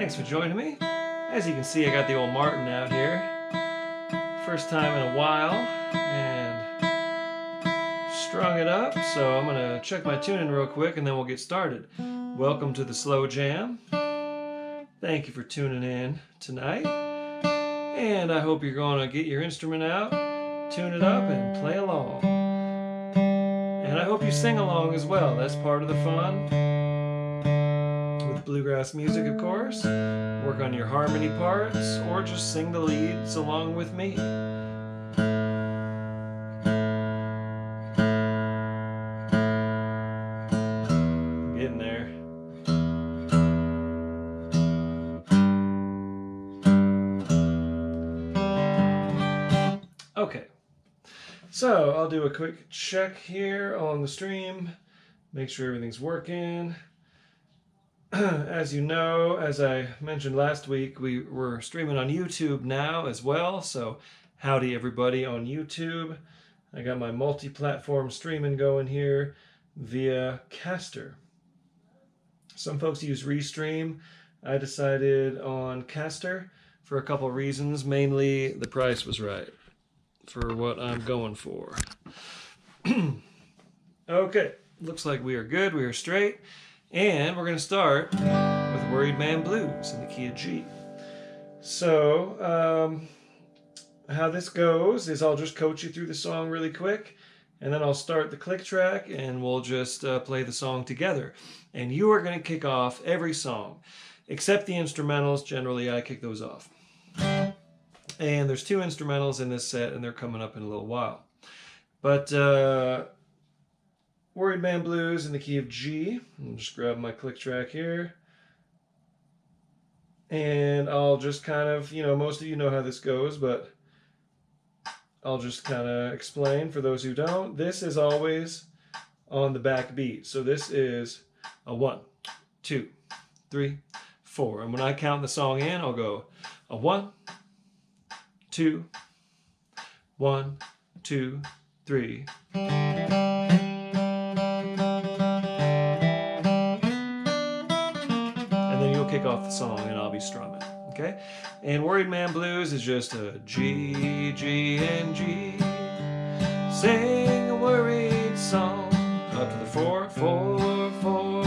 Thanks for joining me. As you can see, I got the old Martin out here. First time in a while, and strung it up, so I'm gonna check my tuning real quick and then we'll get started. Welcome to the Slow Jam. Thank you for tuning in tonight, and I hope you're gonna get your instrument out, tune it up, and play along. And I hope you sing along as well. That's part of the fun with bluegrass music, of course. Work on your harmony parts, or just sing the leads along with me. Getting there. Okay, so I'll do a quick check here on the stream, make sure everything's working. As you know, as I mentioned last week, we're streaming on YouTube now as well, so howdy everybody on YouTube. I got my multi-platform streaming going here via Caster. Some folks use Restream. I decided on Caster for a couple reasons. Mainly, the price was right for what I'm going for. Okay, looks like we are good, we are straight. And we're going to start with Worried Man Blues in the key of G. So, how this goes is I'll just coach you through the song really quick, and then I'll start the click track, and we'll just play the song together. And you are going to kick off every song, except the instrumentals. Generally, I kick those off. And there's 2 instrumentals in this set, and they're coming up in a little while. But Worried Man Blues in the key of G. I'll just grab my click track here. And I'll just kind of, most of you know how this goes, but I'll just kind of explain for those who don't. This is always on the back beat. So this is a 1, 2, 3, 4. And when I count the song in, I'll go a 1, 2, 1, 2, 3. Kick off the song and I'll be strumming, okay? And Worried Man Blues is just a G, G, and G. Sing a worried song up to the 4, 4, 4, 4,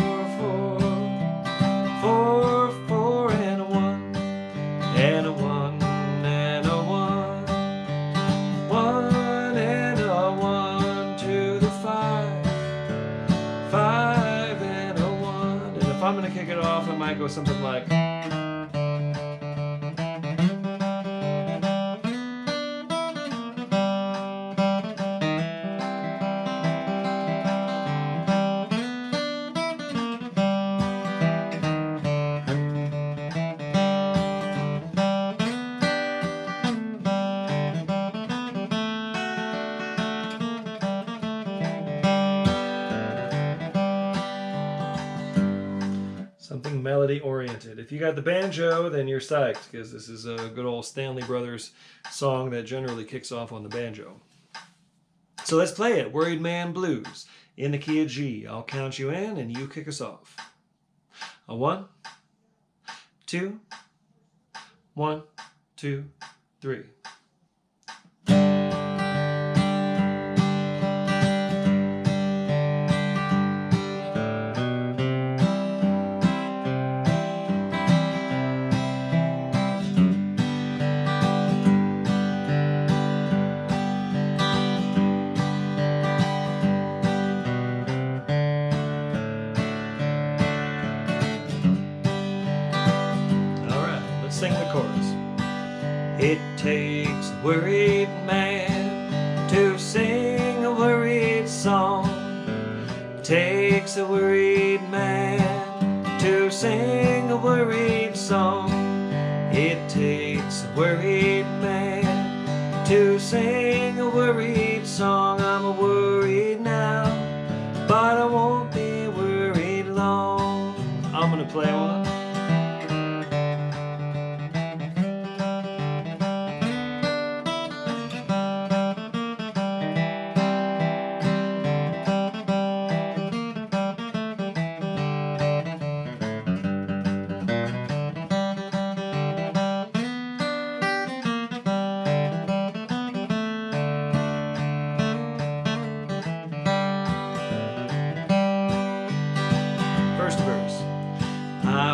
4, 4, and a 1, and a 1, and a 1, 1, and a 1 to the 5, 5, and a 1. And if I'm gonna kick it off, I might go something like something melody oriented. If you got the banjo, then you're psyched, because this is a good old Stanley Brothers song that generally kicks off on the banjo. So let's play it. Worried Man Blues in the key of G. I'll count you in and you kick us off. A 1, 2, 1, 2, 3. Sing the chorus. It takes a worried man to sing a worried song. It takes a worried man to sing a worried song. It takes a worried man to sing a worried song. I'm a worried now, but I won't be worried long. I'm gonna play one.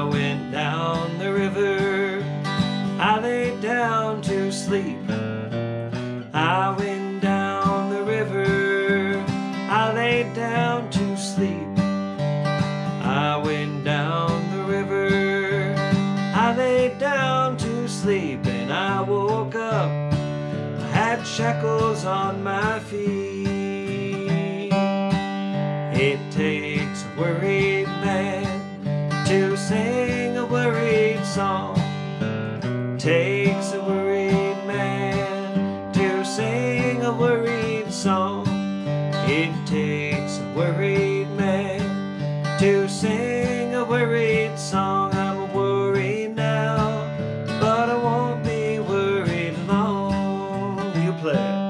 I went down the river, I laid down to sleep. I went down the river, I laid down to sleep. I went down the river, I laid down to sleep, and I woke up, I had shackles on my feet. It takes a worried man to sing a worried song. Takes a worried man to sing a worried song. It takes a worried man to sing a worried song. I'm worried now, but I won't be worried long. You play it.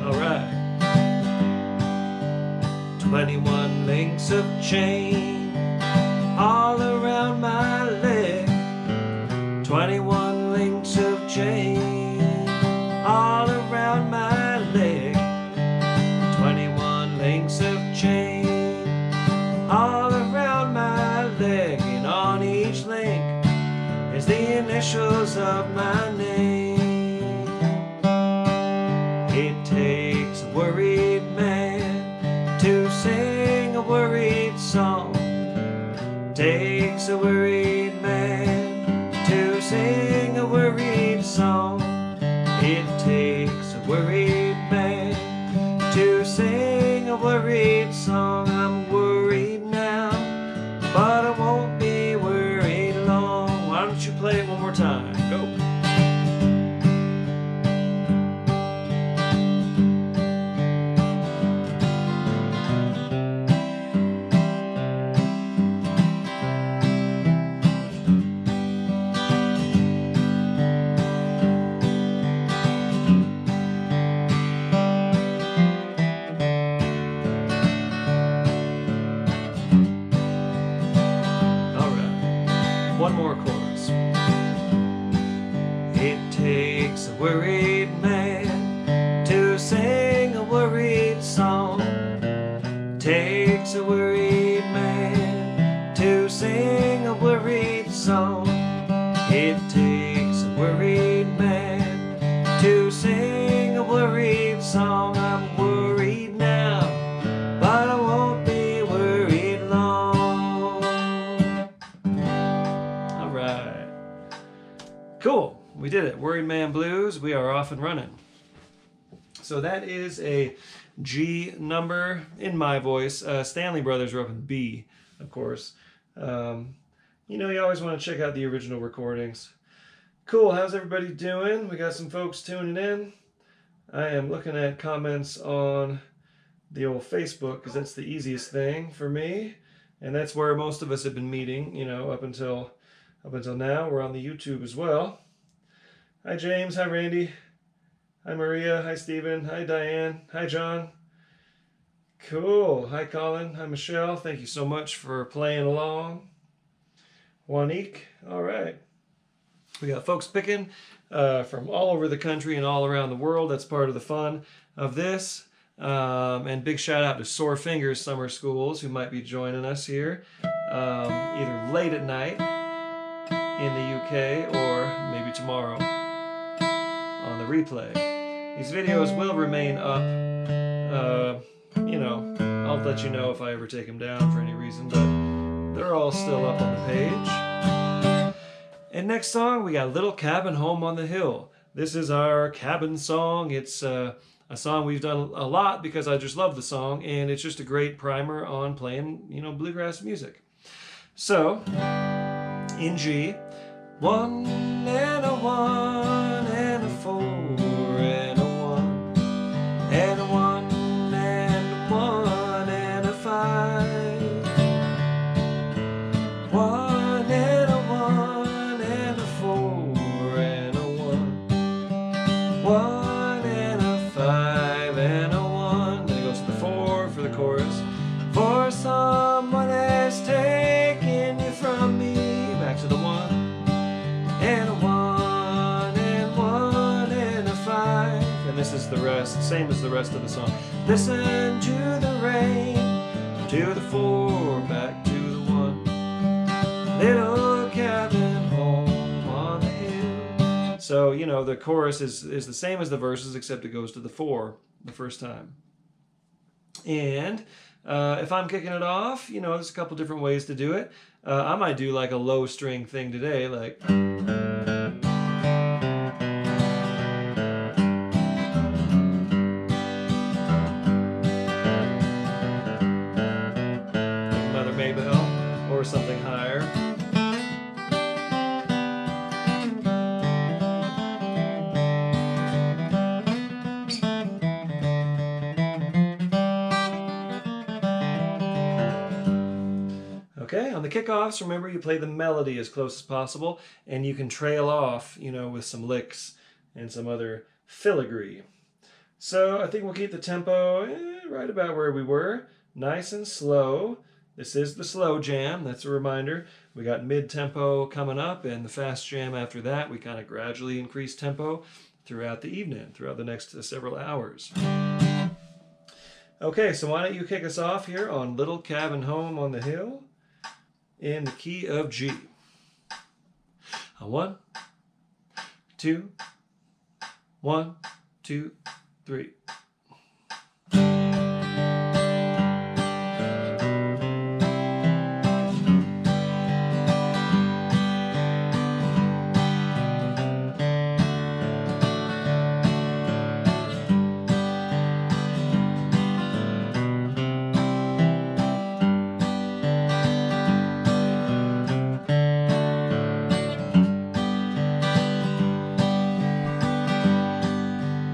All right. 21 links of chain all around my leg. 21 links of chain all around my leg. 21 links of chain all around my leg, and on each link is the initials of my name. It takes a worried man to sing a worried song. Takes a worried man to sing a worried song. It takes a worried man to sing a worried song. I'm worried now, but I won't be worried long. Why don't you play it one more time? Go. One more chorus. It takes a worried man to sing a worried song. Takes a worried man to sing a worried song. It takes a worried man to sing a worried song. I'm worried now, but I won't be worried long. Right. Cool. We did it. Worried Man Blues. We are off and running. So that is a G number in my voice. Stanley Brothers are up in B, of course. You know, you always want to check out the original recordings. Cool. How's everybody doing? We got some folks tuning in. I am looking at comments on the old Facebook because that's the easiest thing for me. And that's where most of us have been meeting, you know, up until now. We're on the YouTube as well. Hi, James. Hi, Randy. Hi, Maria. Hi, Stephen. Hi, Diane. Hi, John. Cool. Hi, Colin. Hi, Michelle. Thank you so much for playing along. Juanique. All right. We got folks picking from all over the country and all around the world. That's part of the fun of this. And big shout out to Sore Fingers Summer Schools who might be joining us here either late at night in the UK or maybe tomorrow on the replay. These videos will remain up. You know, I'll let you know if I ever take them down for any reason, but they're all still up on the page. And next song, we got Little Cabin Home on the Hill. This is our cabin song. It's a song we've done a lot because I just love the song, and it's just a great primer on playing, you know, bluegrass music. So, in G, 1 and a 1 and a 4 and a 1 and a 1 and a 1 and a 5. 1 and a 1 and a 4 and a 1 rest, same as the rest of the song. Listen to the rain, to the 4, back to the 1. Little cabin home on the hill. So, you know, the chorus is the same as the verses, except it goes to the 4 the first time. And if I'm kicking it off, you know, there's a couple different ways to do it. I might do like a low string thing today, like... Another Maybell, or something higher. Okay, on the kickoffs, remember you play the melody as close as possible, and you can trail off, you know, with some licks and some other filigree. So I think we'll keep the tempo right about where we were, nice and slow. This is the slow jam, that's a reminder. We got mid-tempo coming up, and the fast jam after that. We kind of gradually increase tempo throughout the evening, throughout the next several hours. Okay, so why don't you kick us off here on Little Cabin Home on the Hill in the key of G. 1, 2, 1, 2, 3.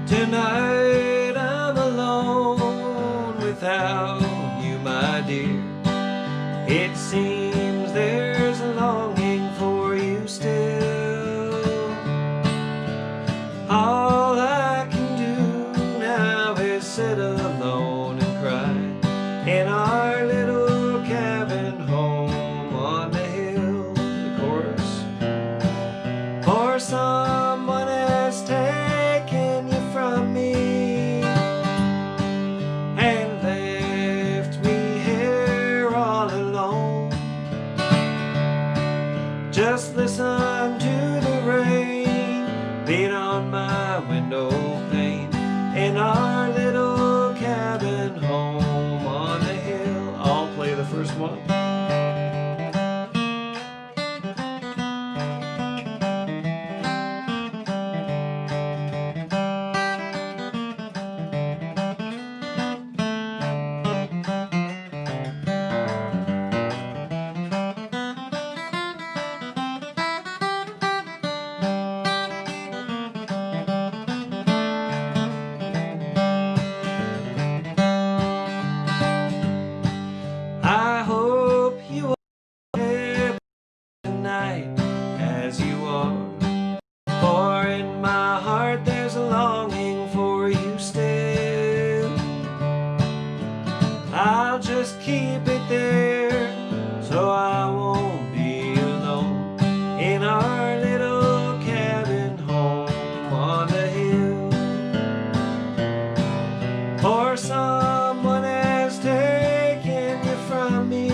Tonight I'm alone without you, my dear. It seems there's a longing for you still. All I can do now is sit alone and cry in our little cabin home on the hill. The chorus. For someone has taken you from me and left me here all alone. Just listen to the rain beat on my window pane in our little cabin home on the hill. I'll play the first one. I hope you are here tonight as you are, for in my heart there's a longing for you still. I'll just keep it there so I won't be alone in our little cabin home on the hill. For someone has taken you from me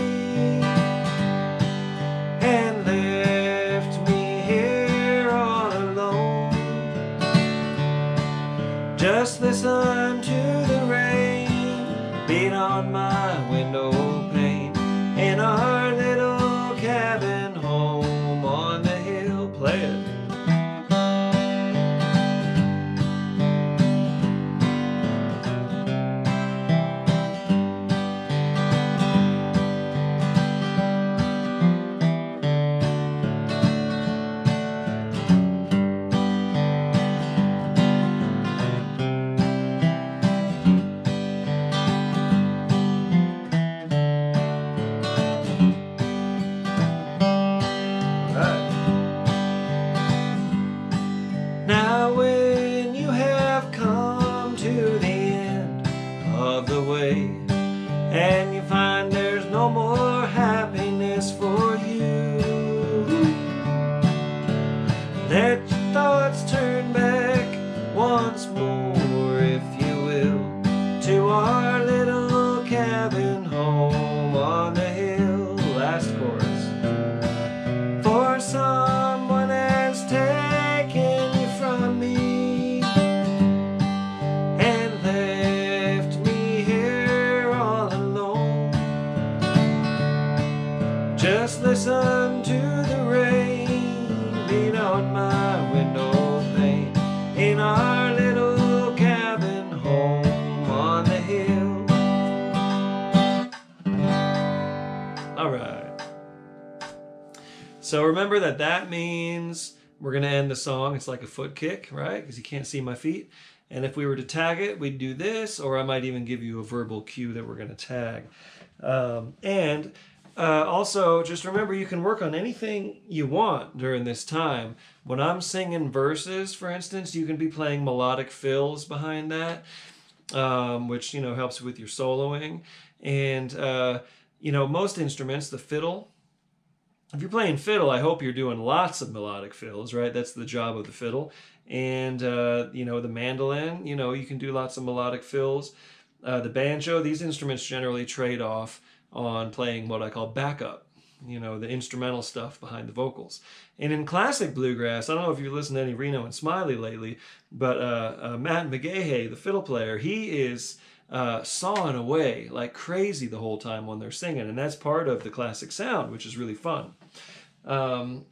and left me here all alone. Just listen to the rain beat on my window pane in our little cabin home on the hill. Play it. Now when you have come to the end of the way and you find there's no more happiness for you, let your thoughts turn back once more if you So remember that means we're going to end the song. It's like a foot kick, right? Because you can't see my feet. And if we were to tag it, we'd do this, or I might even give you a verbal cue that we're going to tag. Also, just remember you can work on anything you want during this time. When I'm singing verses, for instance, you can be playing melodic fills behind that, which, helps with your soloing. And, most instruments, the fiddle, if you're playing fiddle, I hope you're doing lots of melodic fills, right? That's the job of the fiddle. And, the mandolin, you can do lots of melodic fills. The banjo, these instruments generally trade off on playing what I call backup, the instrumental stuff behind the vocals. And in classic bluegrass, I don't know if you've listened to any Reno and Smiley lately, but Matt McGahey, the fiddle player, he is sawing away like crazy the whole time when they're singing, and that's part of the classic sound, which is really fun. The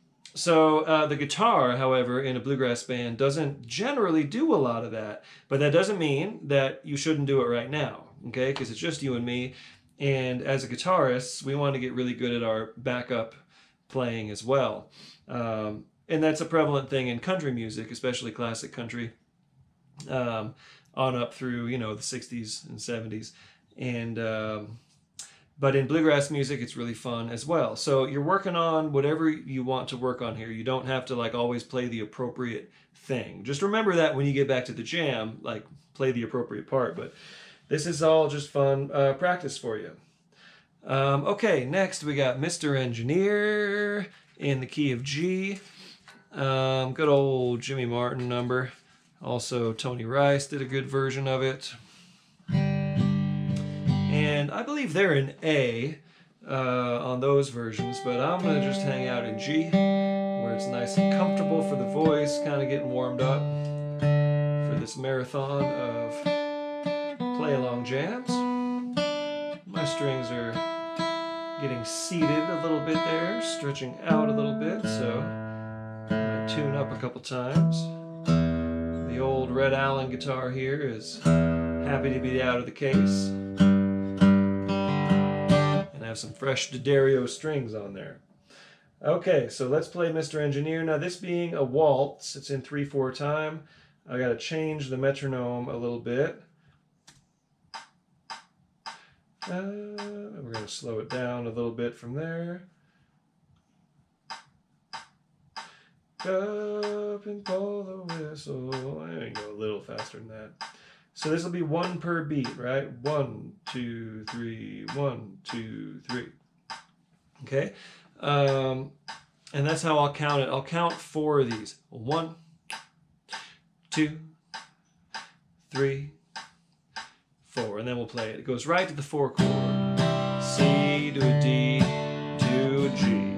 guitar, however, in a bluegrass band doesn't generally do a lot of that, but that doesn't mean that you shouldn't do it right now, okay? Because it's just you and me, and as a guitarist, we want to get really good at our backup playing as well. And that's a prevalent thing in country music, especially classic country, on up through, the 60s and 70s. But in bluegrass music, it's really fun as well. So you're working on whatever you want to work on here. You don't have to always play the appropriate thing. Just remember that when you get back to the jam, play the appropriate part. But this is all just fun practice for you. Okay, next we got Mr. Engineer in the key of G. Good old Jimmy Martin number. Also, Tony Rice did a good version of it. And I believe they're in A on those versions, but I'm going to just hang out in G, where it's nice and comfortable for the voice, kind of getting warmed up for this marathon of play-along jams. My strings are getting seated a little bit there, stretching out a little bit, so I tune up a couple times. The old Red Allen guitar here is happy to be out of the case. And have some fresh D'Addario strings on there. Okay, so let's play Mr. Engineer. Now this being a waltz, it's in 3/4 time. I got to change the metronome a little bit. We're going to slow it down a little bit from there. Up and pull the whistle. I'm going to go a little faster than that. So this will be 1 per beat, right? 1, 2, 3, 1, 2, 3. Okay? And that's how I'll count it. I'll count 4 of these. 1, 2, 3, 4. And then we'll play it. It goes right to the 4 chord. C to a D to a G.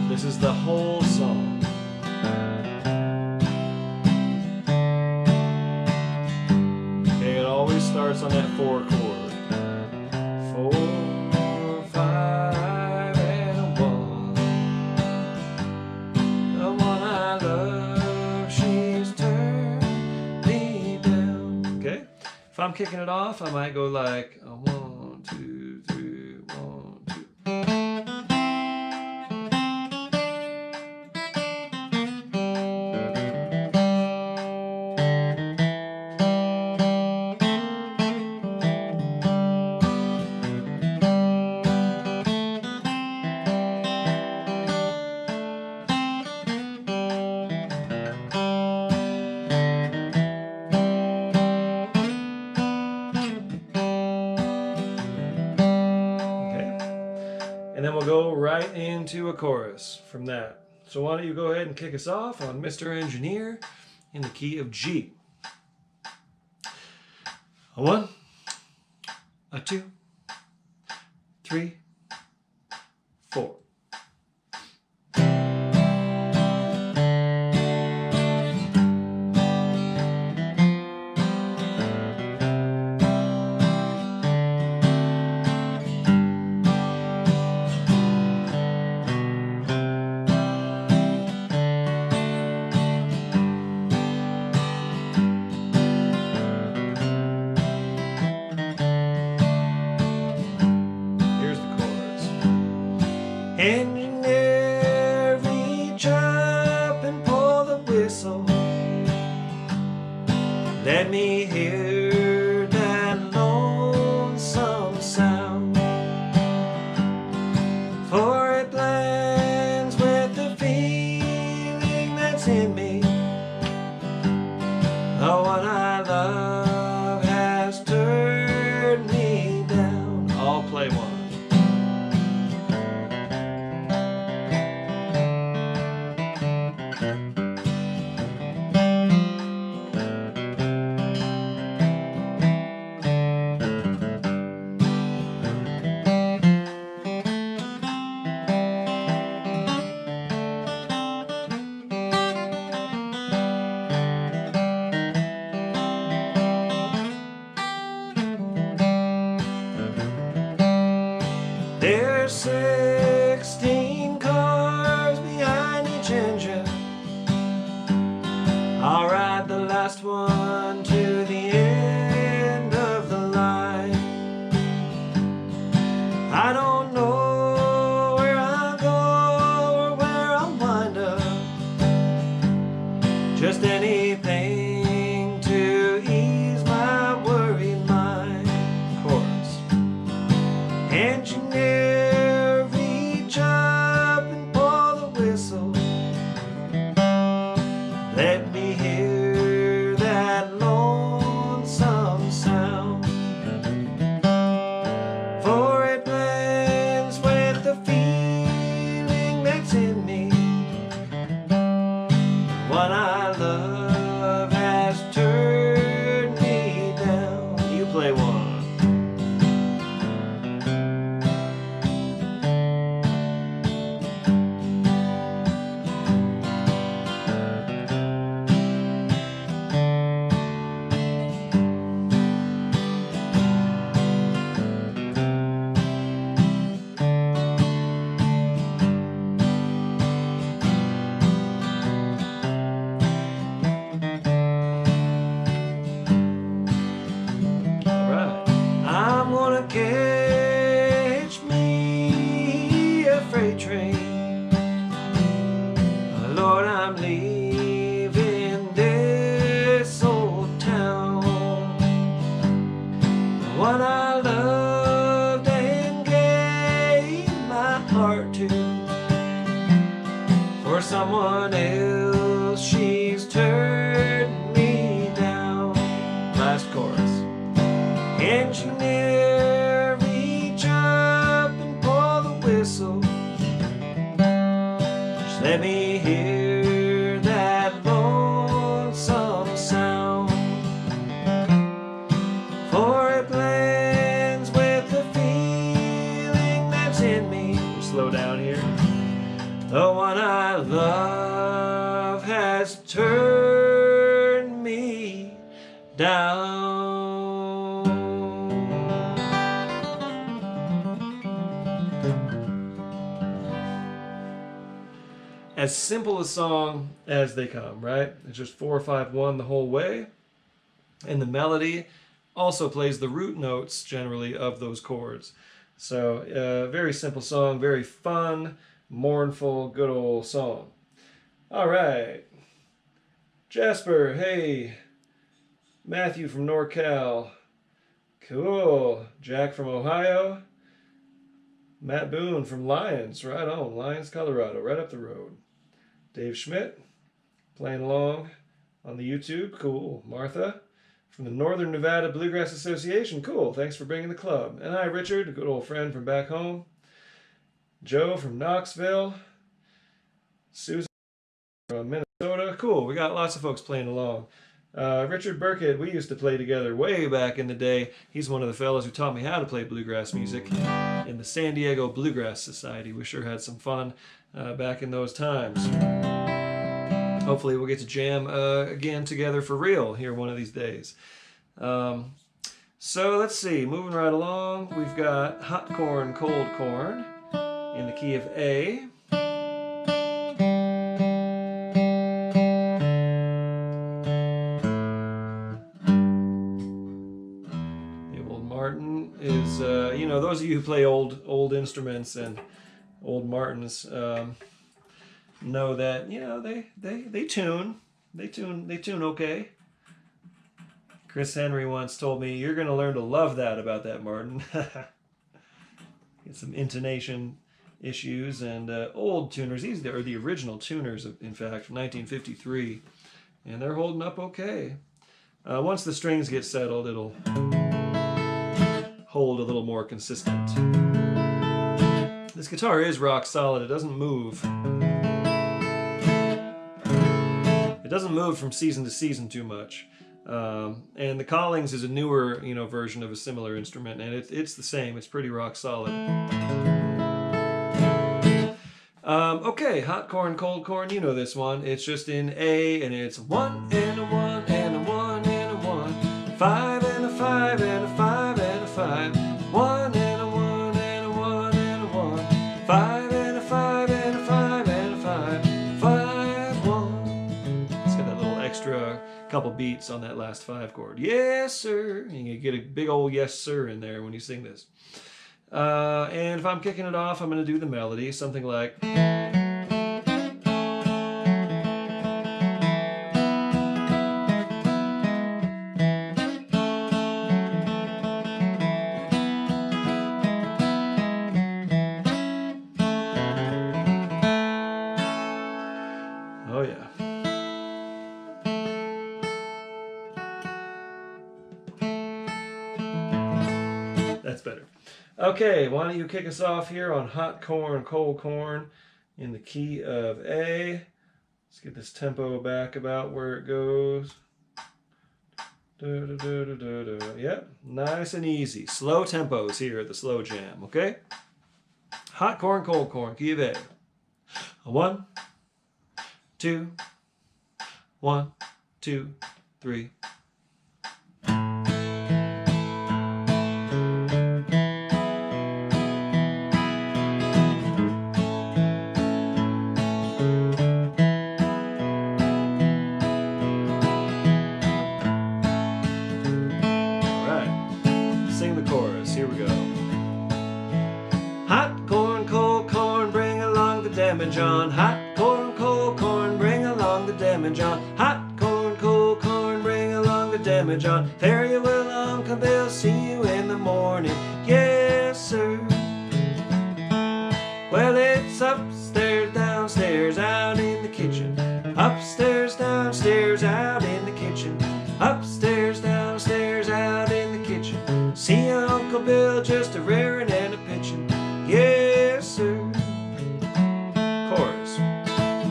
This is the whole song. Starts on that 4 chord. 4, 5, and 1. The one I love, she's turned me down. Okay? If I'm kicking it off, I might go like 1, 2, 3, 1, 2. And then we'll go right into a chorus from that. So why don't you go ahead and kick us off on Mr. Engineer in the key of G. A 1, a 2, 3, 4. Let me hear that lonesome sound, for it blends with the feeling that's in me. The one I love has turned me down. I'll play one. There's 16 cars behind each engine. I'll ride the last one to the end of the line. I don't know where I'll go or where I'll wind up. Just anything to ease my worried mind. Chorus. Engineer, reach up and blow the whistle. Let me hear that lonesome sound, for it blends with the feeling that's in me. The one I love has turned me down. You play one. Catch me a freight train, Lord, I'm leaving this old town. The one I loved and gave my heart to, for someone else she's turned me down. Last chorus. Engineer, reach up and blow the whistle. Just let me hear that lonesome sound, for it blends with the feeling that's in me. We'll slow down here. The one I love has turned me down. As simple a song as they come, right? It's just 4-5-1 the whole way. And the melody also plays the root notes generally of those chords. So very simple song, very fun, mournful, good old song. All right. Jasper, hey. Matthew from NorCal. Cool. Jack from Ohio. Matt Boone from Lyons, right on. Lyons, Colorado, right up the road. Dave Schmidt, playing along on the YouTube. Cool. Martha from the Northern Nevada Bluegrass Association. Cool. Thanks for bringing the club. And hi, Richard, a good old friend from back home. Joe from Knoxville. Susan from Minnesota. Cool. We got lots of folks playing along. Richard Burkett, we used to play together way back in the day. He's one of the fellows who taught me how to play bluegrass music in the San Diego Bluegrass Society. We sure had some fun back in those times. Hopefully we'll get to jam again together for real here one of these days. So let's see, moving right along, we've got Hot Corn, Cold Corn in the key of A. Martin is, you know, those of you who play old instruments and old Martins know that, you know, they tune okay. Chris Henry once told me, "You're going to learn to love that about that Martin." Get some intonation issues and old tuners. These are the original tuners, in fact, from 1953, and they're holding up okay. Once the strings get settled, it'll hold a little more consistent. This guitar is rock solid. It doesn't move. It doesn't move from season to season too much. And the Collings is a newer, version of a similar instrument, and it's the same. It's pretty rock solid. Okay, hot corn, cold corn. You know this one. It's just in A, and it's 1 and a 1 and a 1 and a 1, 5 and a 5 and a 5 and a 5, 1 and a 1 and a 1 and a 1, 5 and a 5 and a 5 and a 5, 5, 1. It's got that little extra couple beats on that last 5 chord. Yes, sir. And you get a big old yes, sir in there when you sing this. And if I'm kicking it off, I'm going to do the melody, something like... Oh, yeah. That's better. Okay, why don't you kick us off here on Hot Corn, Cold Corn in the key of A. Let's get this tempo back about where it goes. Yep, nice and easy. Slow tempos here at the slow jam, okay? Hot Corn, Cold Corn, key of A. 1, 2, 1, 2, 3. Sing the chorus. Here we go. Hot corn, cold corn, bring along the damage on. Hot corn, cold corn, bring along the damage on. Hot corn, cold corn, bring along the damage on. Fare you well, Uncle Bill, see you in the morning. Yes, sir. Well, it's upstairs, downstairs, out in the kitchen. Upstairs, downstairs, out in the kitchen. Upstairs, downstairs, out in the kitchen. See Uncle Bill just a rearing and a pitching. Yes, sir. Chorus.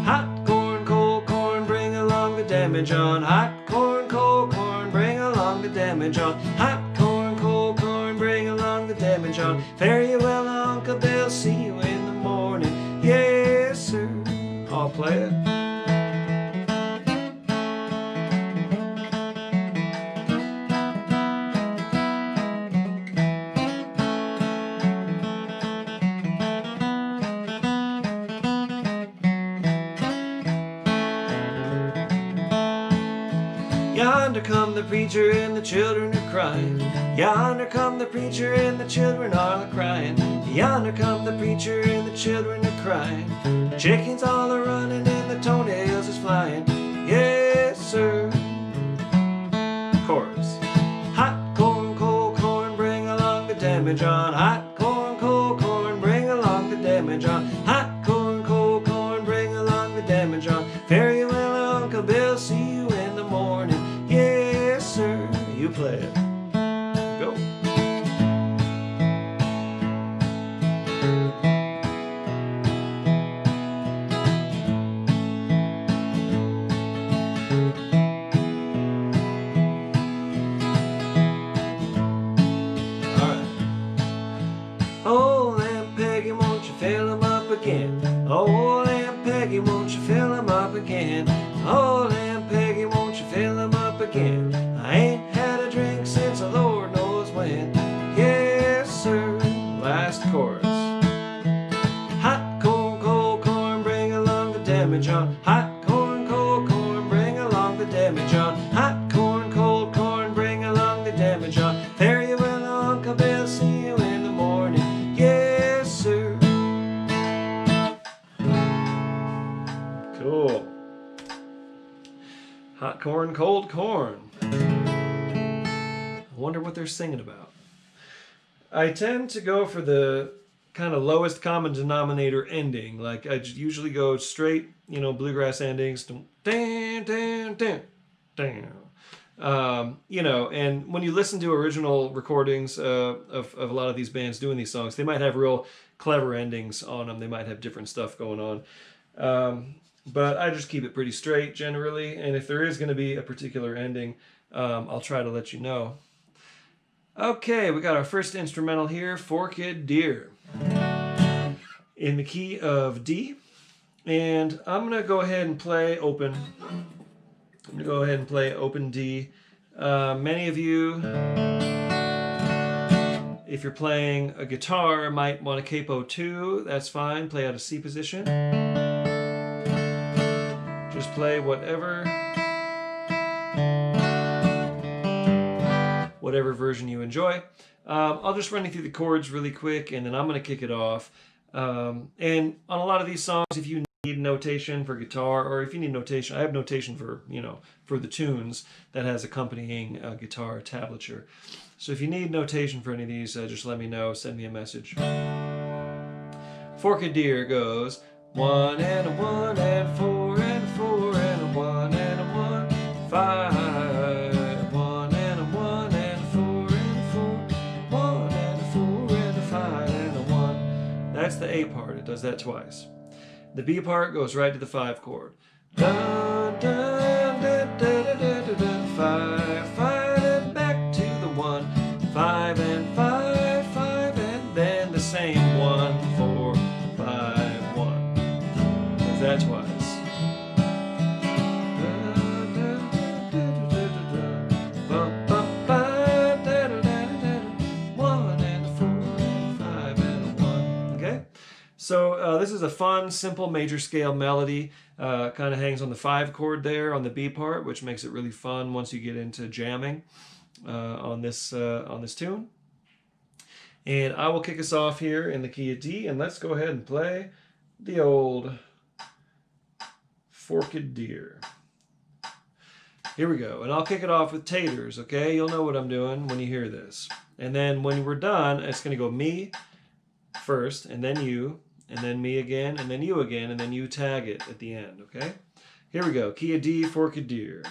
Hot corn, cold corn, bring along the damage on. Hot corn, cold corn, bring along the damage on. Hot corn, cold corn, bring along the damage on. Fare you well, Uncle Bill, see you in the morning. Yes, sir. I'll play it. Yonder come the preacher and the children are crying. Yonder come the preacher and the children are crying. Yonder come the preacher and the children are crying. The chickens all are running and the toenails is flying. Yes, sir. Chorus. Hot corn, cold corn, bring along the damage on. Hot corn, cold corn, bring along the damage on. Hot corn, cold corn, bring along the damage on. Fare you well, Uncle Bill, see you in the morning. Yes, sir. You play it. Go. Alright. Oh, Aunt Peggy, won't you fill 'em up again? Oh, Aunt Peggy, won't you fill 'em up again? Oh, Aunt Peggy, won't you fill 'em up again? I ain't had a drink since the Lord knows when. Yes, sir. Last chorus. Hot corn, cold corn, bring along the damage on. Hot corn, cold corn, bring along the damage on. Hot corn, cold corn, bring along the damage on. Fare you well, Uncle Bill, see you in the morning. Yes, sir. Cool. Hot corn, cold corn. Wonder what they're singing about. I tend to go for the kind of lowest common denominator ending. Like I usually go straight, bluegrass endings. Dan, dan, dan, dan. And when you listen to original recordings of a lot of these bands doing these songs, they might have real clever endings on them. They might have different stuff going on. But I just keep it pretty straight generally. And if there is going to be a particular ending, I'll try to let you know. Okay, we got our first instrumental here, Forked Deer, in the key of D. And I'm going to go ahead and play open. I'm going to go ahead and play open D. Many of you, if you're playing a guitar, might want a capo 2. That's fine. Play out of C position. Just play whatever version you enjoy. I'll just run you through the chords really quick, and then I'm going to kick it off. And on a lot of these songs, if you need notation for guitar, or if you need notation, I have notation for the tunes that has accompanying guitar tablature. So if you need notation for any of these, just let me know. Send me a message. Forked Deer goes 1 and a 1 and 4 and a 4 and a 1 and a 1, 5. That's the A part. It does that twice. The B part goes right to the 5 chord. Dun, dun, dun, dun, dun, dun, dun, 5, 5, and back to the 1. 5 and 5, 5, and then the same 1, 4, 5, 1. Does that twice. So this is a fun, simple major scale melody. Kind of hangs on the 5 chord there on the B part, which makes it really fun once you get into jamming on this tune. And I will kick us off here in the key of D, and let's go ahead and play the old Forked Deer. Here we go, and I'll kick it off with taters, okay? You'll know what I'm doing when you hear this. And then when we're done, it's going to go me first, and then you, and then me again, and then you again, and then you tag it at the end, okay? Here we go. Key of D, Forked Deer.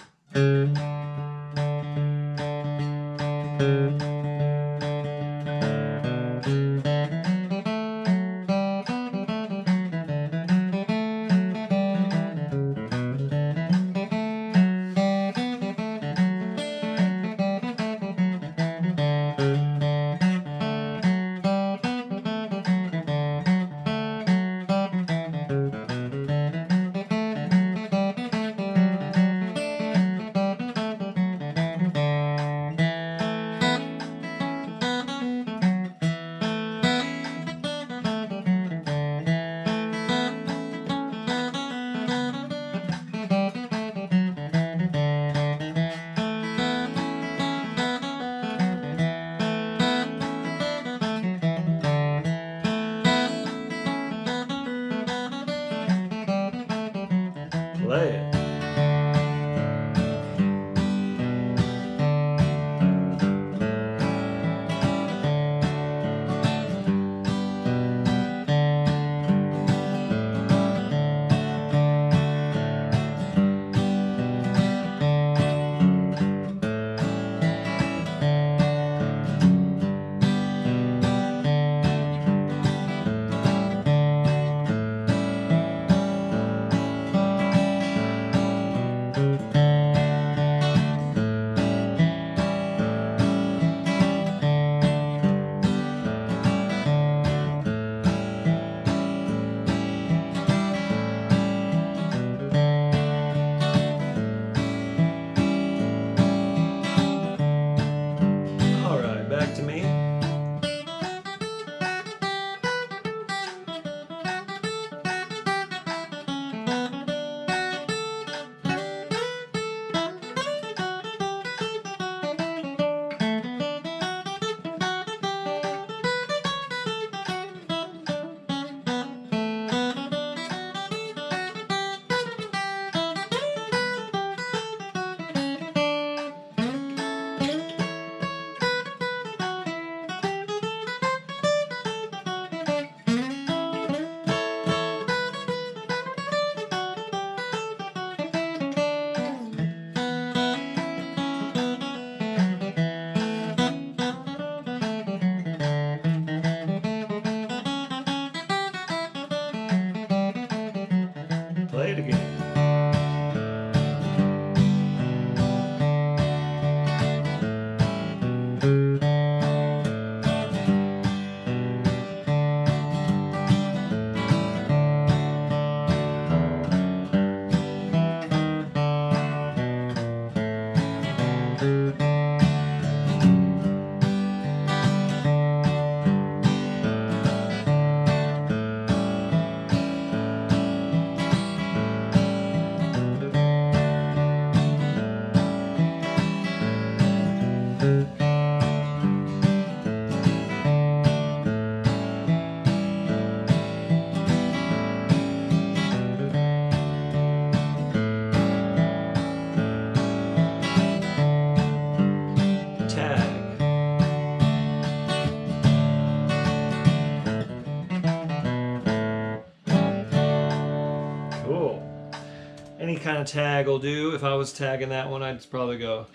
kind of tag will do. If I was tagging that one, I'd probably go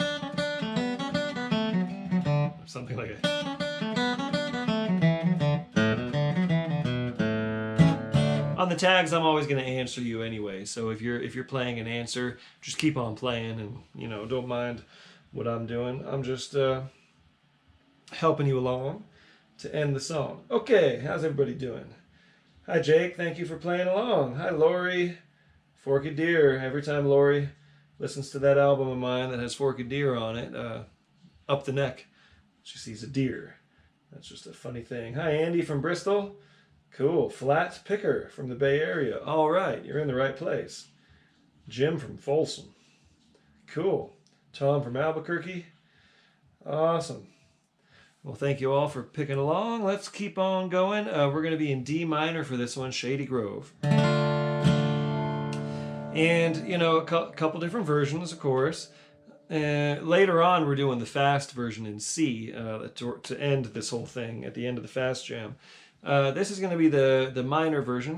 something like that. On the tags, I'm always going to answer you anyway. So if you're playing an answer, just keep on playing, and you know, don't mind what I'm doing. I'm just helping you along to end the song. Okay, how's everybody doing? Hi Jake, thank you for playing along. Hi Lori, Forked Deer. Every time Lori listens to that album of mine that has Forked Deer on it, up the neck, she sees a deer. That's just a funny thing. Hi Andy from Bristol. Cool. Flat Picker from the Bay Area. All right, you're in the right place. Jim from Folsom. Cool. Tom from Albuquerque. Awesome. Well, thank you all for picking along. Let's keep on going. We're going to be in D minor for this one, Shady Grove. And, you know, a couple different versions, of course. Later on, we're doing the fast version in C to end this whole thing at the end of the fast jam. This is going to be the minor version,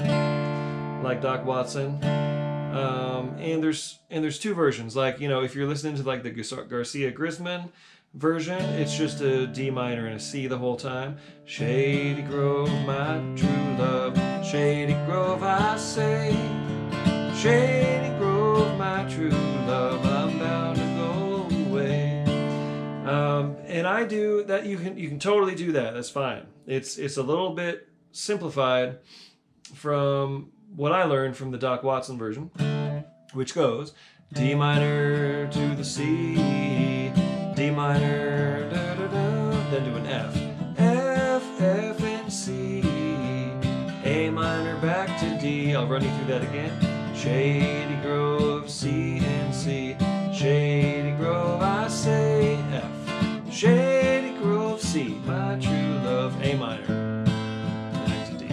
like Doc Watson, and there's two versions. Like, you know, if you're listening to like the Garcia Grisman version, it's just a D minor and a C the whole time. Shady Grove, my true love, Shady Grove, I say. Shady Grove, my true love, I'm bound to go away. And I do that. You can totally do that. That's fine. It's a little bit simplified from what I learned from the Doc Watson version, which goes D minor to the C, D minor, da, da, da, then to an F, F, F, and C, A minor back to D. I'll run you through that again. Shady Grove, C and C, Shady Grove, I say F, Shady Grove, C, my true love, A minor, back to D.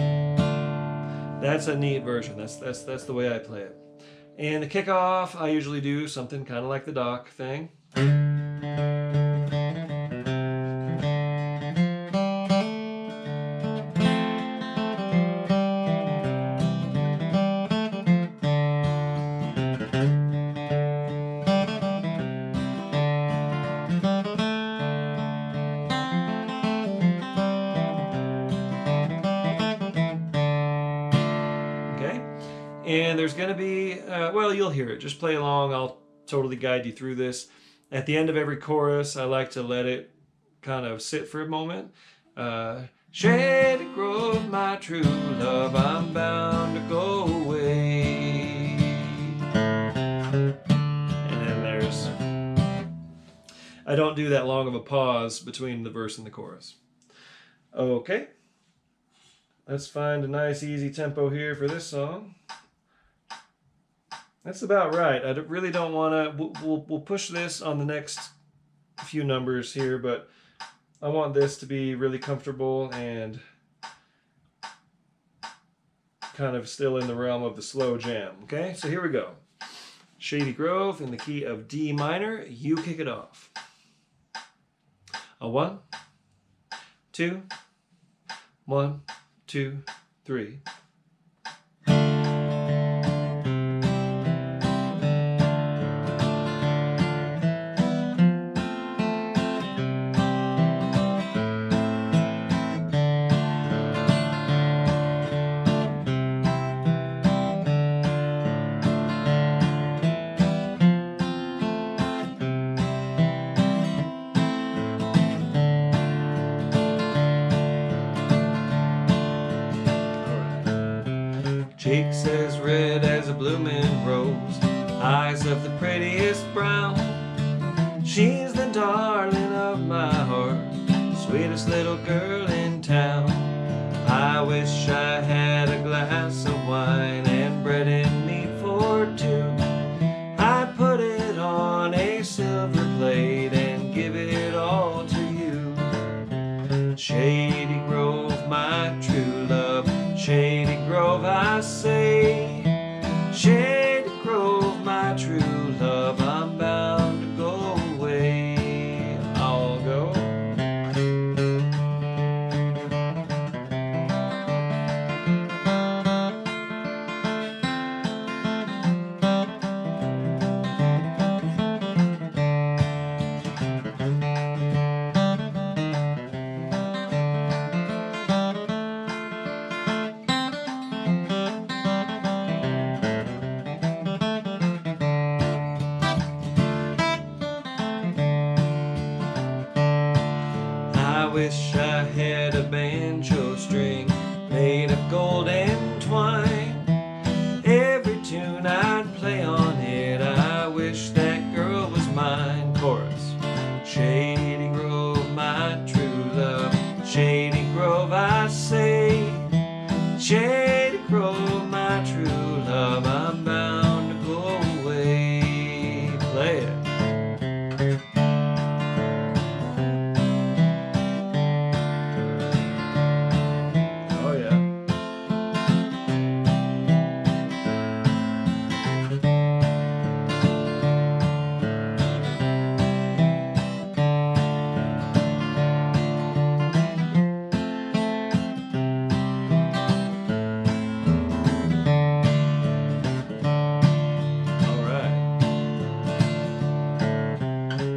That's a neat version. That's the way I play it. And the kickoff, I usually do something kind of like the Doc thing. And there's going to be, well, you'll hear it. Just play along. I'll totally guide you through this. At the end of every chorus, I like to let it kind of sit for a moment. Shady Grove, my true love, I'm bound to go away. And then there's, I don't do that long of a pause between the verse and the chorus. Okay. Let's find a nice easy tempo here for this song. That's about right. I really don't want to... We'll push this on the next few numbers here, but I want this to be really comfortable and kind of still in the realm of the slow jam. Okay, so here we go. Shady Grove in the key of D minor. You kick it off. A 1, 2, 1, 2, 3. Cheeks as red as a blooming rose, eyes of the prettiest brown. She's the darling of my heart, sweetest little girl in town. I wish I had a glass of wine and bread and meat for two. I'd put it on a silver plate and give it all to you. Shady Grove, my true love, Shady Grove, I say. Shady Grove, my true love, I'm bound to go away. I'll go. wish I had a banjo string made of gold and twine. Every tune I'd play on it, I wish that girl was mine. Chorus. Shady Grove, my true love, Shady Grove, I say. Shady Grove, my true love, I'm bound to go away. Play it. Oh yeah.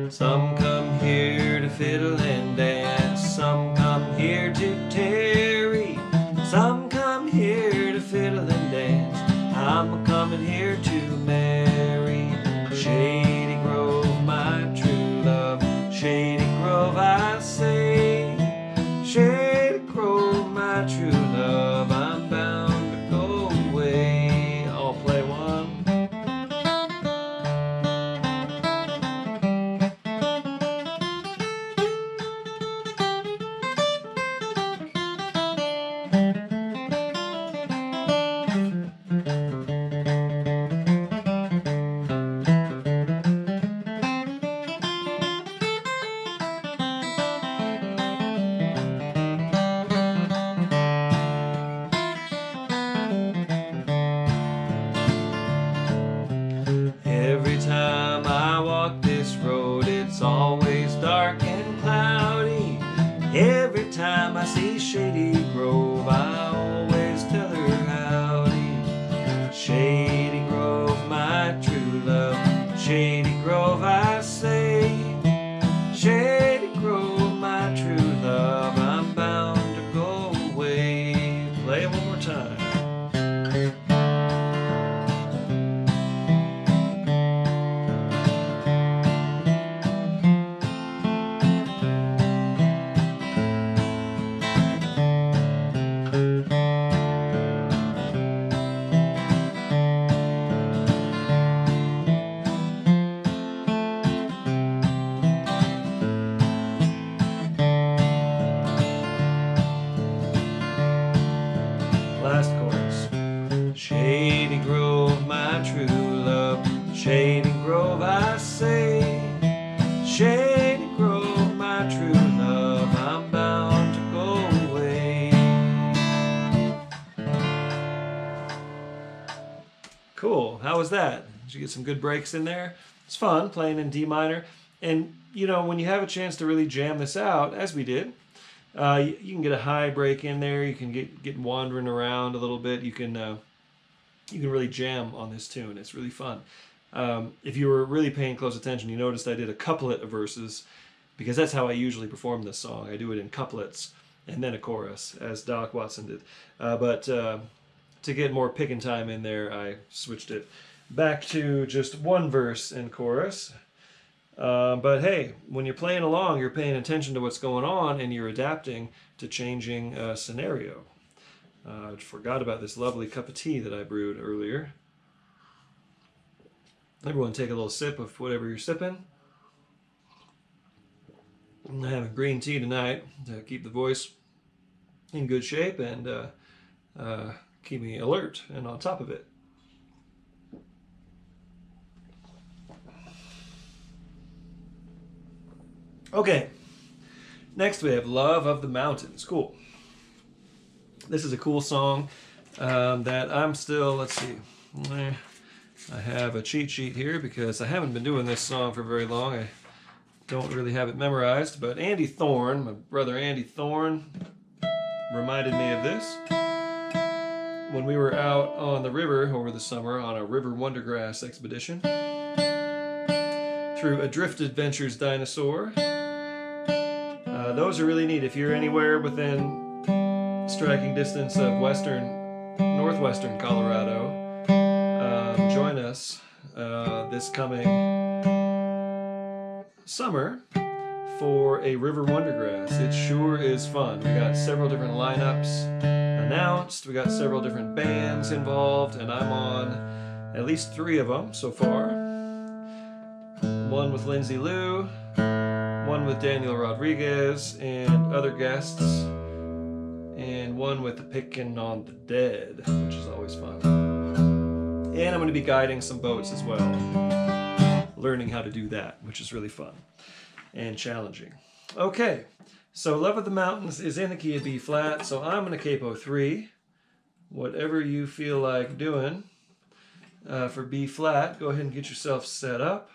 Some come here to fiddle and dance, some come here to tarry, some come here to fiddle and dance, I'm coming here to marry. Shady Grove, my true love, Shady Grove, I say. Shady Grove, my true love, I'm bound to go away. I'll play one. Every time I walk this road, it's always dark and cloudy. Every time I see Shady Grove, I always tell her howdy. Shady Grove, my true love, Shady Grove, I say. Shady Grove, my true love, I'm bound to go away. Play it one more time. Last chorus. Shady Grove, my true love, Shady Grove, I say. Shady Grove, my true love, I'm bound to go away. Cool. How was that? Did you get some good breaks in there? It's fun playing in D minor. And, you know, when you have a chance to really jam this out, as we did, you can get a high break in there. You can get wandering around a little bit. You can really jam on this tune. It's really fun. If you were really paying close attention, you noticed I did a couplet of verses, because that's how I usually perform this song. I do it in couplets and then a chorus, as Doc Watson did. But to get more picking time in there, I switched it back to just one verse and chorus. But hey, when you're playing along, you're paying attention to what's going on and you're adapting to changing scenario. I forgot about this lovely cup of tea that I brewed earlier. Everyone take a little sip of whatever you're sipping. I'm having green tea tonight to keep the voice in good shape and keep me alert and on top of it. Okay, next we have Love of the Mountains. Cool. This is a cool song that I'm still, let's see, I have a cheat sheet here because I haven't been doing this song for very long. I don't really have it memorized, but Andy Thorne, my brother Andy Thorne, reminded me of this when we were out on the river over the summer on a River Wondergrass expedition through Adrift Adventures Dinosaur. Those are really neat. If you're anywhere within striking distance of northwestern Colorado, join us this coming summer for a River Wondergrass. It sure is fun. We got several different lineups announced. We got several different bands involved, and I'm on at least 3 of them so far. One with Lindsay Lou, one with Daniel Rodriguez and other guests, and one with the Pickin' on the Dead, which is always fun. And I'm going to be guiding some boats as well, learning how to do that, which is really fun and challenging. Okay, so Love of the Mountains is in the key of B flat, so I'm going to capo 3. Whatever you feel like doing for B flat, go ahead and get yourself set up.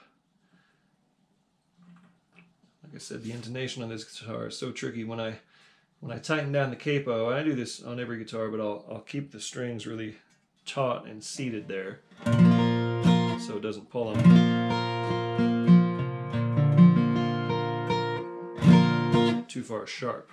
Like I said, the intonation on this guitar is so tricky. When I tighten down the capo, and I do this on every guitar, but I'll keep the strings really taut and seated there so it doesn't pull them too far sharp.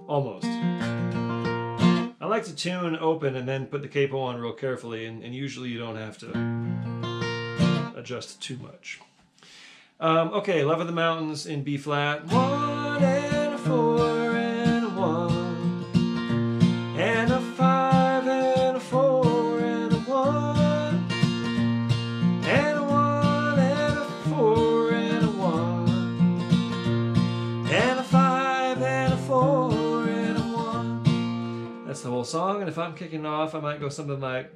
Almost. I like to tune open and then put the capo on real carefully, and usually you don't have to adjust too much. Okay, Love of the Mountains in B flat. 1 and a 4 and a 1 and a 5 and a 4 and a 1 and a 1 and a 4 and a 1 and a 5 and a 4. That's the whole song, and if I'm kicking off, I might go something like...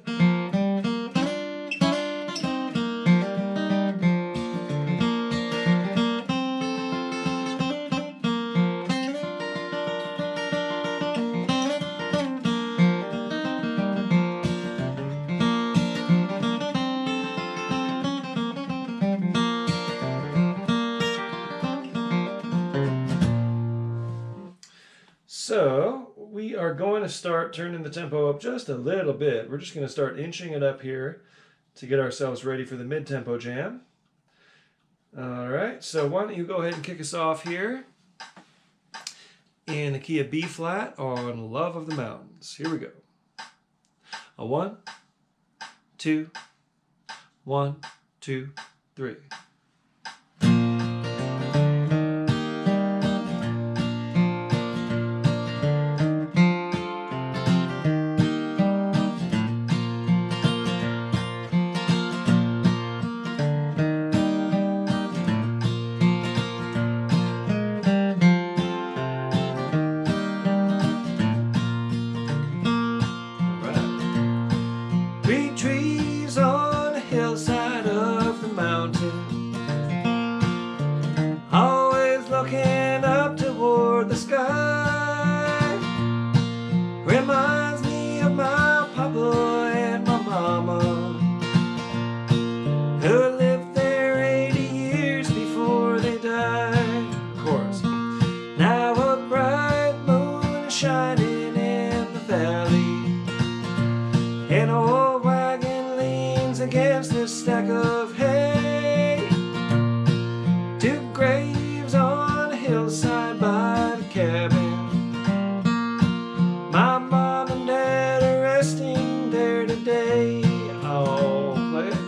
So, we are going to start turning the tempo up just a little bit. We're just going to start inching it up here to get ourselves ready for the mid-tempo jam. Alright, so why don't you go ahead and kick us off here in the key of B flat on Love of the Mountains. Here we go. A 1, 2, 1, 2, 3. Looking up toward the sky reminds me of my papa and my mama, who lived there 80 years before they died. Chorus. Now a bright moon is shining in the valley, an old wagon leans against a stack of hay. 2 graves on a hillside by the cabin. My mom and dad are resting there today. I'll play it.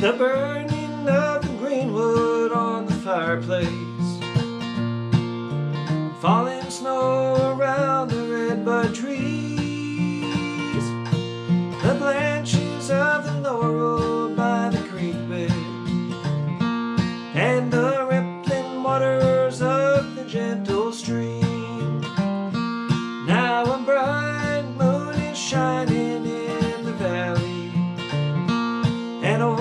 The burning of the greenwood on the fireplace, falling snow around the redbud trees, the branches of the laurel by the creek bed, and the rippling waters of the gentle stream. Now a bright moon is shining in the valley, and a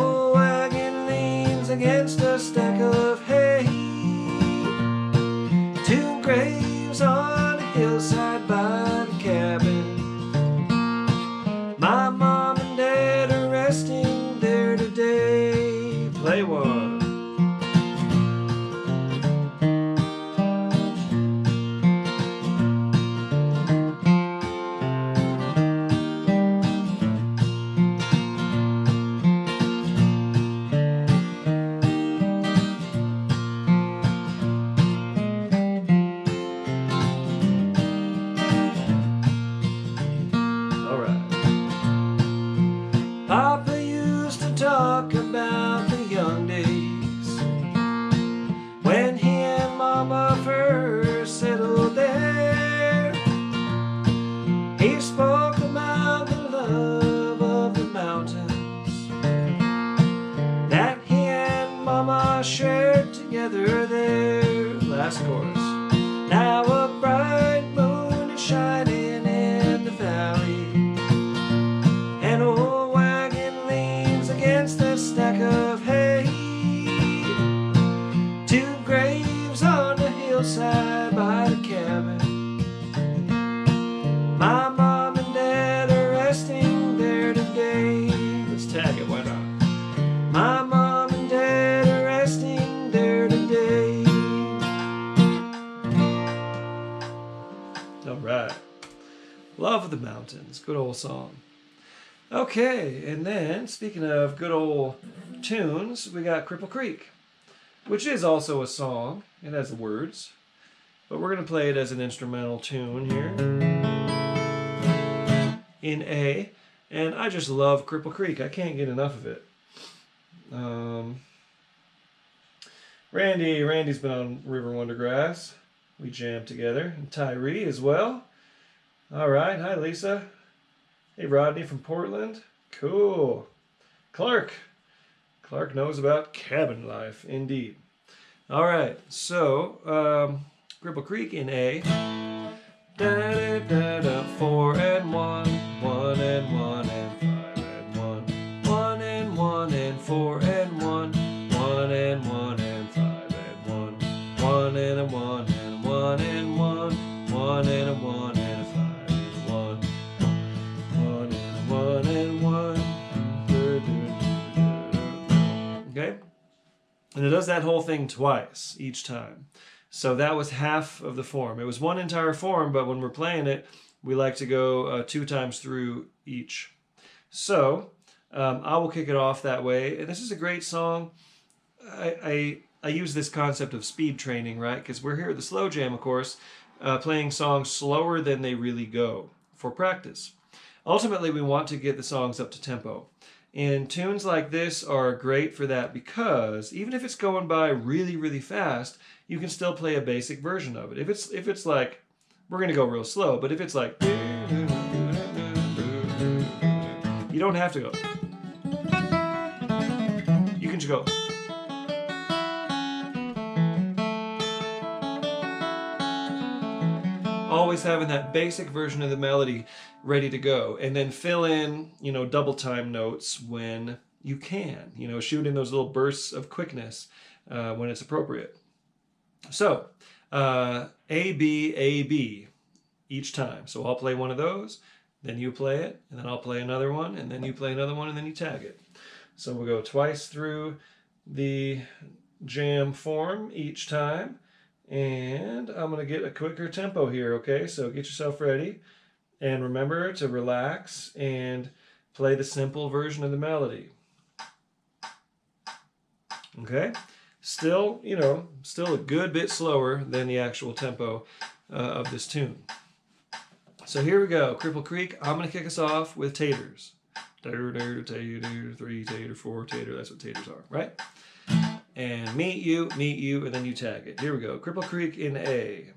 against a stack of hay. 2 graves on hillside by the cabin. My mom and dad are resting there today. Play one. Papa used to talk about the young days when he and Mama first settled there. He spoke about the love of the mountains that he and Mama shared together there. Last chorus. Now a bright moon is shining in the valley, and old against the stack of hay. Two graves on the hillside by the cabin. My mom and dad are resting there today. Let's tag it, why not? My mom and dad are resting there today. All right. Love of the Mountains. Good old song. Okay, and then, speaking of good old tunes, we got Cripple Creek, which is also a song. It has the words, but we're going to play it as an instrumental tune here in A, and I just love Cripple Creek. I can't get enough of it. Randy's been on River Wondergrass. We jammed together, and Tyree as well. All right, hi Lisa. Hey, Rodney from Portland. Cool. Clark knows about cabin life, indeed. All right, so Cripple Creek in A. Da, da, da, da, 4 and 1, 1 and 1 and 5 and 1, 1 and 1 and 4 and 1, 1 and 1 and 5 and 1, 1 and a 1 and 1 and 1, 1 and a 1 and a 5 and 1. 1 and 1. Okay? And it does that whole thing twice each time. So that was half of the form. It was one entire form, but when we're playing it, we like to go 2 times through each. So I will kick it off that way. And this is a great song. I use this concept of speed training, right? Because we're here at the Slow Jam, of course, playing songs slower than they really go for practice. Ultimately, we want to get the songs up to tempo. And tunes like this are great for that because even if it's going by really, really fast, you can still play a basic version of it. If it's like, we're going to go real slow, but if it's like, you don't have to go. You can just go. Always having that basic version of the melody ready to go, and then fill in, double time notes when you can, shoot in those little bursts of quickness when it's appropriate. So, A, B, A, B each time. So I'll play one of those, then you play it, and then I'll play another one, and then you play another one, and then you tag it. So we'll go twice through the jam form each time. And I'm going to get a quicker tempo here, okay? So get yourself ready. And remember to relax and play the simple version of the melody. Okay? Still, still a good bit slower than the actual tempo of this tune. So here we go. Cripple Creek. I'm going to kick us off with taters. Tater, tater, tater, 3 tater, 4 tater. That's what taters are, right? And meet you, and then you tag it. Here we go. Cripple Creek in A.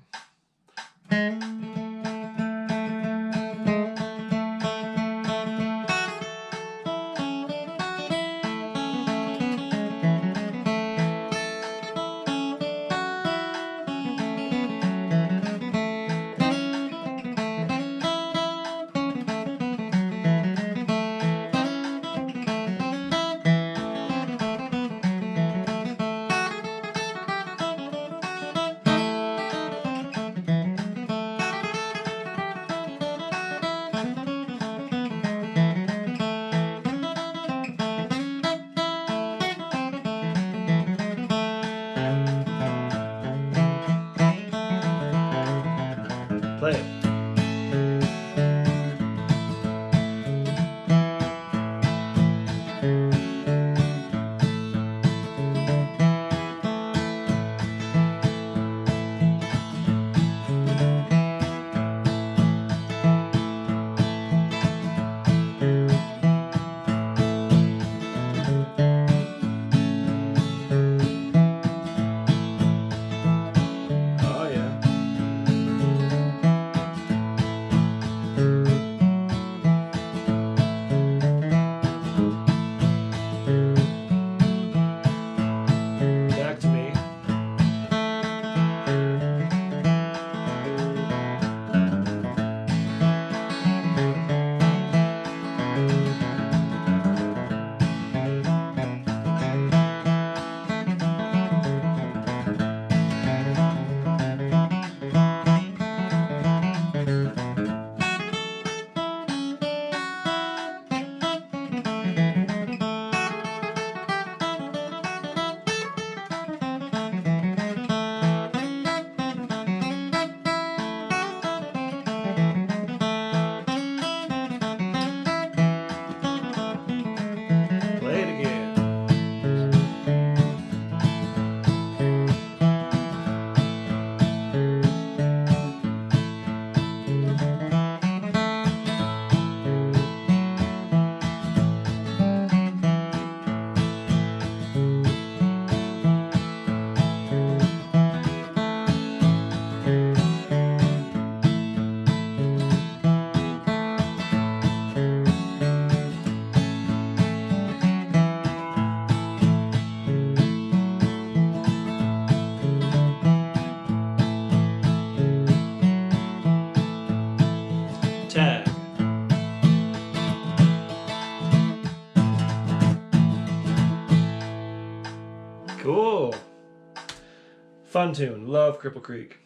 Fun tune. Love Cripple Creek.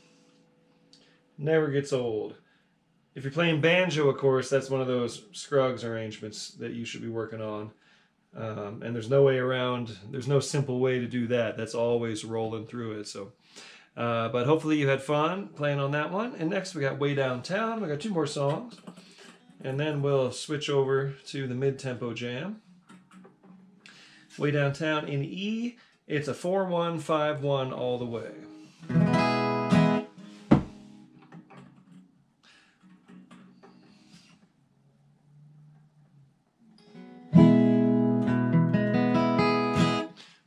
Never gets old. If you're playing banjo, of course, that's one of those Scruggs arrangements that you should be working on. And there's no way around, there's no simple way to do that. That's always rolling through it. So, but hopefully you had fun playing on that one. And next we got Way Downtown. We got 2 more songs. And then we'll switch over to the mid-tempo jam. Way Downtown in E. It's a 4-1-5-1 all the way.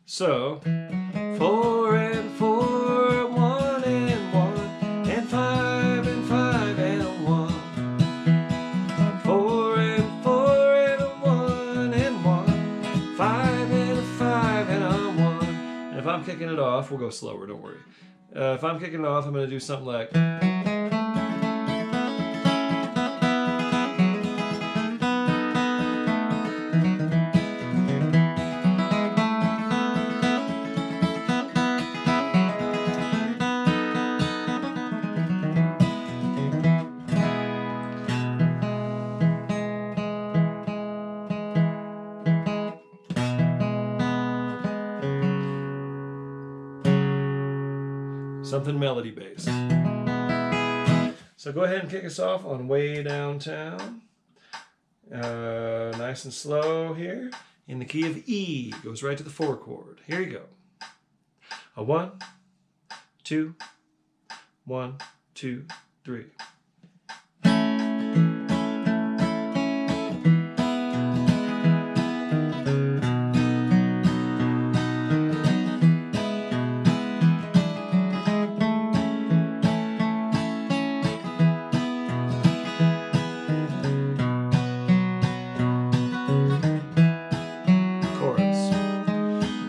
So, 4 and 4, 1 and 1, and 5 and 5 and 1. 4 and 4 and a 1 and 1, 5 and a 5 and a 1. And if I'm kicking it off, we'll go slower, don't worry. If I'm kicking it off, I'm going to do something like... something melody based. So go ahead and kick us off on Way Downtown. Nice and slow here. In the key of E. Goes right to the 4 chord. Here you go. A 1, 2, 1, 2, 3.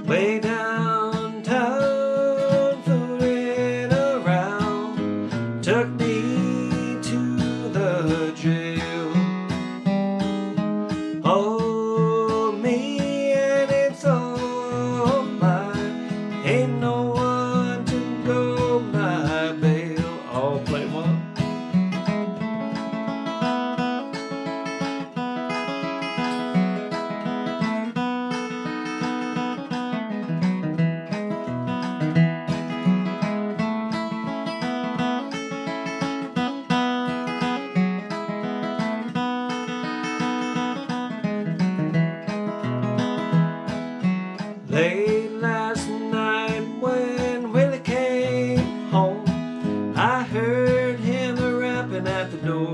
Way downtown, fooling around, took me to the jail. Oh, me and it's all mine, ain't no one to go my bail. I'll play one. Late last night when Willie came home, I heard him rapping at the door,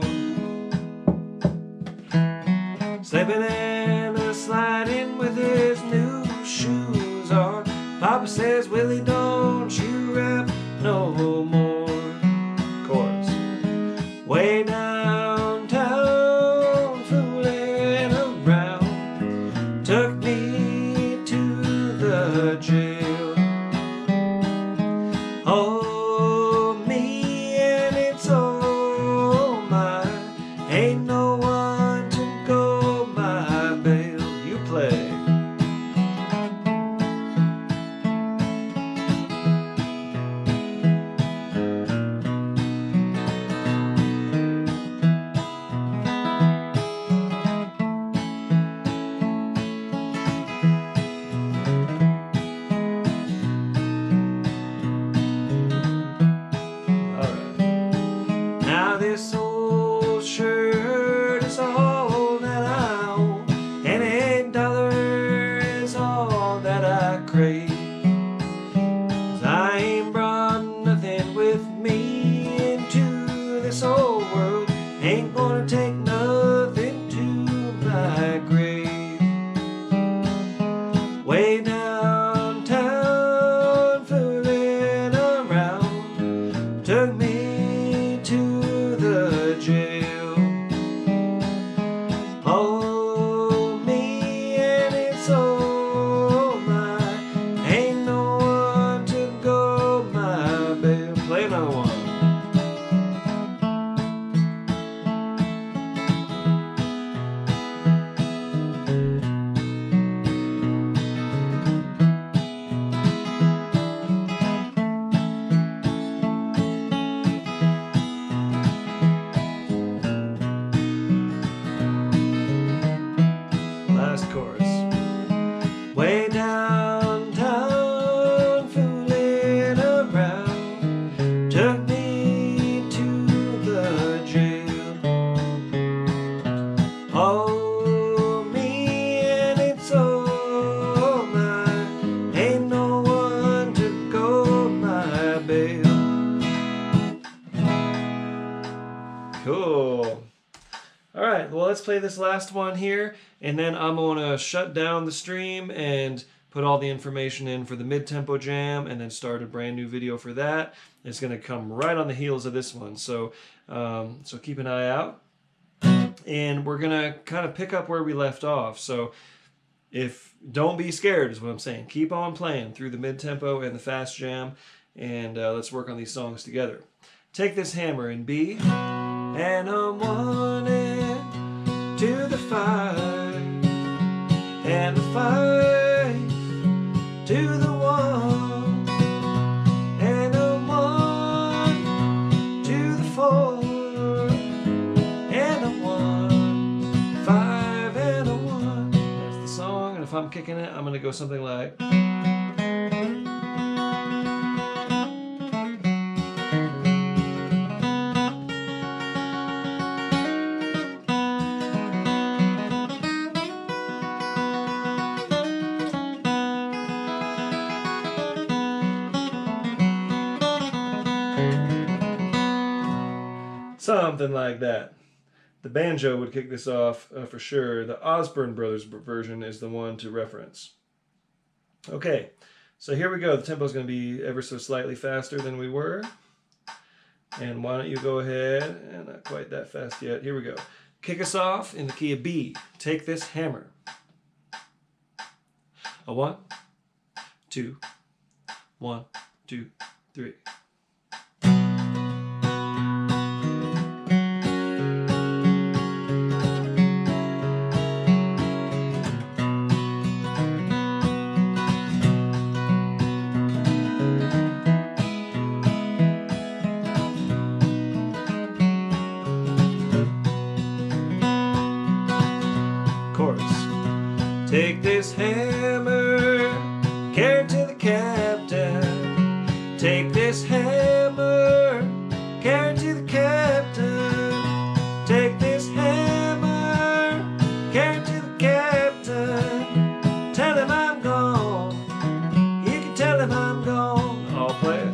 slipping and sliding with his new shoes on. Papa says, Willie, don't you rap no more. Chorus. Way downtown, fooling around, took me the jail. Oh, me and it's all mine, ain't no one to go my bail. You play. This old shirt is all that I own, and $8 is all that I crave. 'Cause I ain't brought nothing with me into this old world, ain't gonna take nothing to my grave. Way downtown, fooling around, took me to the jail. Oh, me and it's all mine, ain't no one to go my bail. Play another one. Cool. All right, well, let's play this last one here, and then I'm going to shut down the stream and put all the information in for the mid-tempo jam, and then start a brand new video for that. It's going to come right on the heels of this one, so so keep an eye out. And we're going to kind of pick up where we left off. So don't be scared is what I'm saying. Keep on playing through the mid-tempo and the fast jam, and let's work on these songs together. Take this hammer in B, and I'm 1 and to the 5, and the 5 to the 1, and a 1 to the 4, and a 1, 5 and a 1. That's the song, and if I'm kicking it, I'm going to go something like... Something like that. The banjo would kick this off for sure. The Osborne Brothers version is the one to reference. Okay, so here we go. The tempo is going to be ever so slightly faster than we were. And why don't you go ahead, and not quite that fast yet. Here we go. Kick us off in the key of B. Take this hammer. A 1, 2, 1, 2, 3. Take this hammer, carry it to the captain. Take this hammer, carry it to the captain. Take this hammer, carry it to the captain. Tell him I'm gone, you can tell him I'm gone. I'll play it.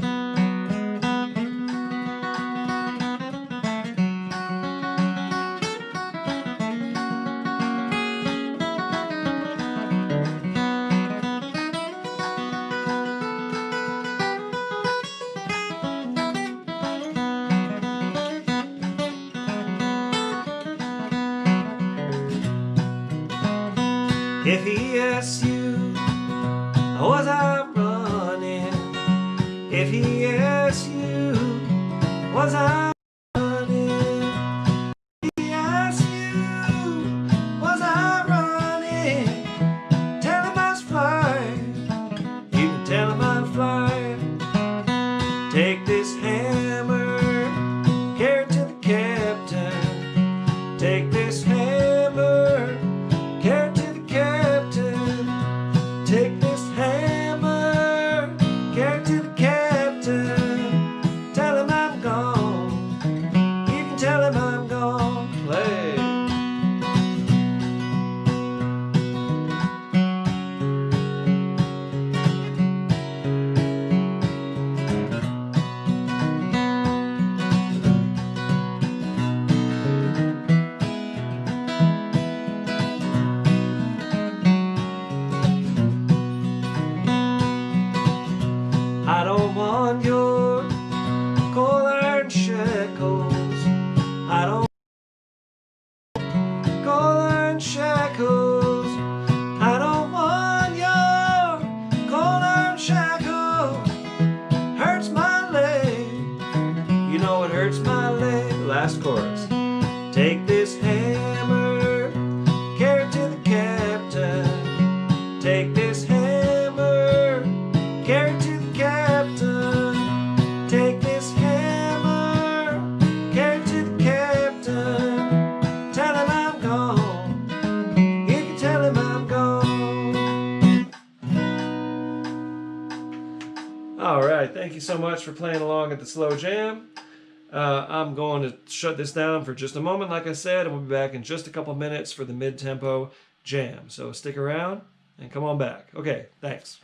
If he asks you, was I running? If he asks you, was I running? If he asks you, was I running? Tell him I was flying. You can tell him I'm flying. Take this hammer, carry it to the captain. Take this hammer, carry it to the captain. Take this hammer, carry it to the captain. Tell him I'm gone, you can tell him I'm gone. Play. I don't want your cold iron shackles. I don't want cold iron shackles. I don't want your cold iron shackles. Hurts my leg. You know it hurts my leg. Last chorus. Take this hammer, carry it to the captain. Take this hammer, carry it to the captain. Take this hammer, carry it to the captain. Tell him I'm gone, you can tell him I'm gone. Alright, thank you so much for playing along at the slow jam. I'm going to shut this down for just a moment, like I said, and we'll be back in just a couple minutes for the mid-tempo jam. So stick around and come on back. Okay, thanks.